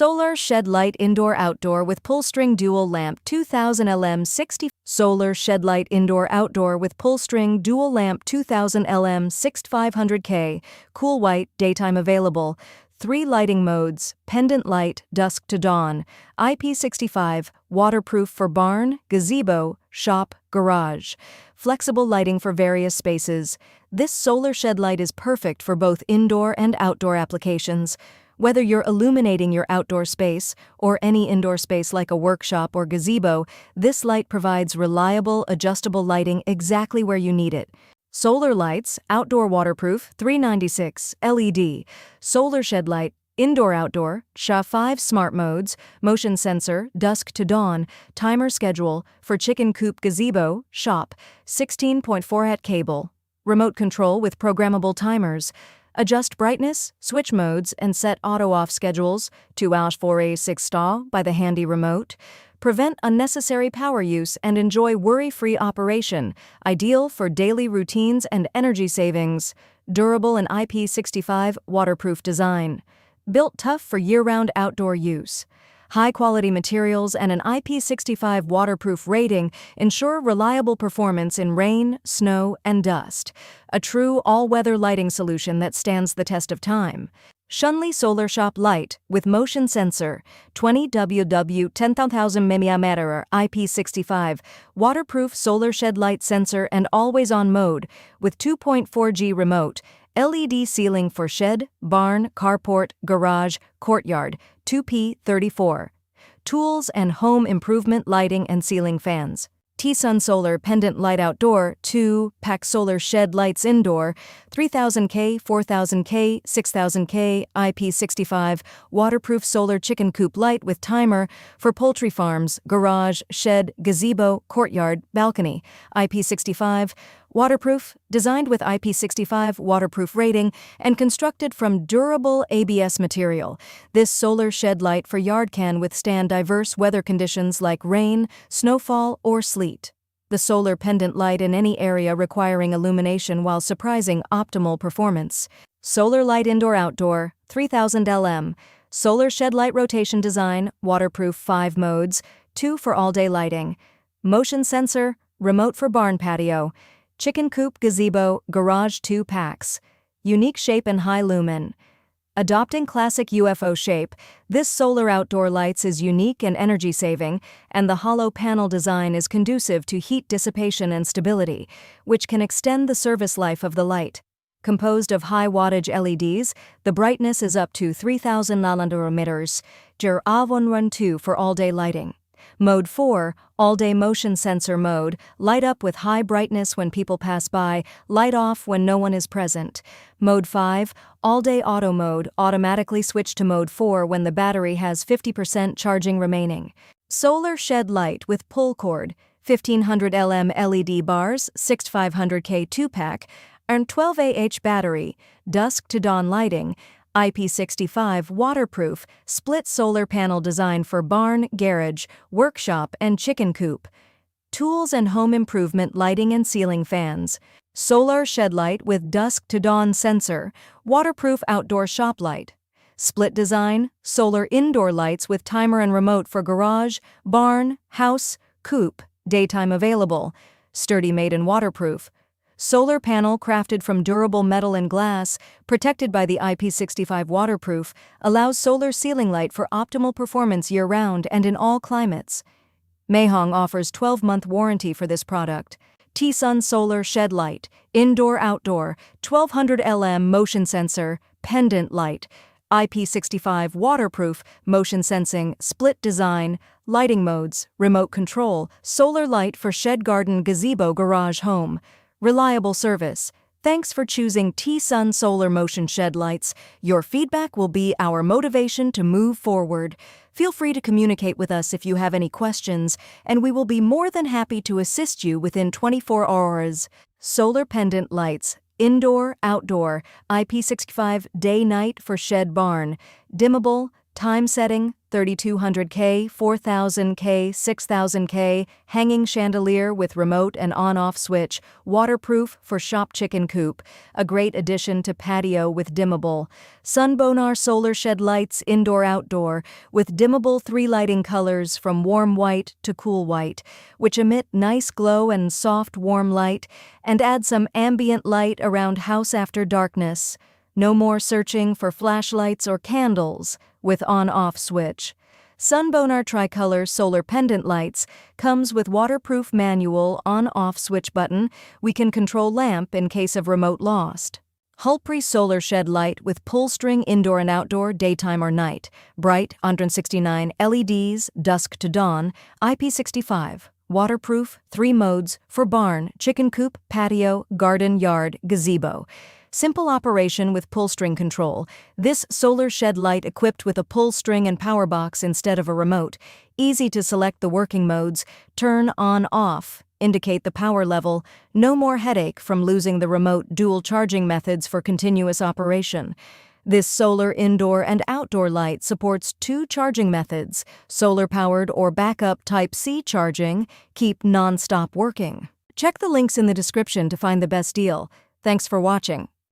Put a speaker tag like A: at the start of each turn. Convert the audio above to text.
A: Solar shed light indoor-outdoor with pull string dual lamp 2000 LM 60. Solar shed light indoor-outdoor with pull string dual lamp 2000 LM 6500K. Cool white, daytime available. 3 lighting modes, pendant light, dusk to dawn. IP65, waterproof for barn, gazebo, shop, garage. Flexible lighting for various spaces. This solar shed light is perfect for both indoor and outdoor applications. Whether you're illuminating your outdoor space or any indoor space like a workshop or gazebo, this light provides reliable, adjustable lighting exactly where you need it. Solar lights, outdoor waterproof, 396, LED. Solar shed light, indoor-outdoor, SHA-5 smart modes, motion sensor, dusk to dawn, timer schedule, for chicken coop gazebo, shop, 16.4 cable. Remote control with programmable timers. Adjust brightness, switch modes, and set auto-off schedules, 2 hours 4 star by the handy remote. Prevent unnecessary power use and enjoy worry-free operation, ideal for daily routines and energy savings. Durable and IP65 waterproof design. Built tough for year-round outdoor use. High-quality materials and an IP65 waterproof rating ensure reliable performance in rain, snow, and dust. A true all-weather lighting solution that stands the test of time. Shunli Solar Shop Light with motion sensor, 20W 10,000 mAh IP65, waterproof solar shed light sensor and always-on mode with 2.4G remote, LED ceiling for shed, barn, carport, garage, courtyard, 2P34. Tools and home improvement lighting and ceiling fans. T-Sun Solar Pendant Light Outdoor, 2-pack solar shed lights indoor, 3000K, 4000K, 6000K, IP65, waterproof solar chicken coop light with timer for poultry farms, garage, shed, gazebo, courtyard, balcony, IP65, waterproof, designed with IP65 waterproof rating and constructed from durable ABS material. This solar shed light for yard can withstand diverse weather conditions like rain, snowfall, or sleet. The solar pendant light in any area requiring illumination while surprising optimal performance. Solar light indoor-outdoor, 3000 LM. Solar shed light rotation design, waterproof 5 modes, 2 for all-day lighting. Motion sensor, remote for barn patio. Chicken coop gazebo, garage 2 packs. Unique shape and high lumen. Adopting classic UFO shape, this solar outdoor lights is unique and energy-saving, and the hollow panel design is conducive to heat dissipation and stability, which can extend the service life of the light. Composed of high-wattage LEDs, the brightness is up to 3,000 nanometers, Jer Avon 2 for all-day lighting. Mode 4, all-day motion sensor mode, light up with high brightness when people pass by, light off when no one is present. Mode 5, all-day auto mode, automatically switch to mode 4 when the battery has 50% charging remaining. Solar shed light with pull cord, 1500 LM LED bars, 6500K 2-pack, and 12Ah battery, dusk to dawn lighting, IP65 waterproof, split solar panel designed for barn, garage, workshop, and chicken coop. Tools and home improvement lighting and ceiling fans. Solar shed light with dusk to dawn sensor, waterproof outdoor shop light. Split design, solar indoor lights with timer and remote for garage, barn, house, coop, daytime available. Sturdy made and waterproof. Solar panel crafted from durable metal and glass, protected by the IP65 waterproof, allows solar ceiling light for optimal performance year-round and in all climates. Mahong offers 12-month warranty for this product. T-Sun Solar Shed Light, Indoor-Outdoor, 1200 LM motion sensor, pendant light, IP65 waterproof, motion sensing, split design, lighting modes, remote control, solar light for shed garden gazebo garage home. Reliable service. Thanks for choosing T-Sun Solar Motion Shed Lights. Your feedback will be our motivation to move forward. Feel free to communicate with us if you have any questions, and we will be more than happy to assist you within 24 hours. Solar pendant lights, indoor, outdoor, IP65 day-night for shed barn, dimmable, Time setting, 3200K, 4000K, 6000K, hanging chandelier with remote and on-off switch, waterproof for shop chicken coop, a great addition to patio with dimmable. Sunbonar solar shed lights indoor-outdoor with dimmable 3 lighting colors from warm white to cool white, which emit nice glow and soft warm light and add some ambient light around house after darkness. No more searching for flashlights or candles with on-off switch. Sunbonar tricolor solar pendant lights comes with waterproof manual on-off switch button. We can control lamp in case of remote lost. Hulpri solar shed light with pull string indoor and outdoor, daytime or night. Bright 169 LEDs, dusk to dawn, IP65. Waterproof, 3 modes for barn, chicken coop, patio, garden, yard, gazebo. Simple operation with pull string control. This solar shed light equipped with a pull string and power box instead of a remote. Easy to select the working modes. Turn on off. Indicate the power level. No more headache from losing the remote dual charging methods for continuous operation. This solar indoor and outdoor light supports 2 charging methods, solar-powered or backup Type-C charging, keep non-stop working. Check the links in the description to find the best deal. Thanks for watching.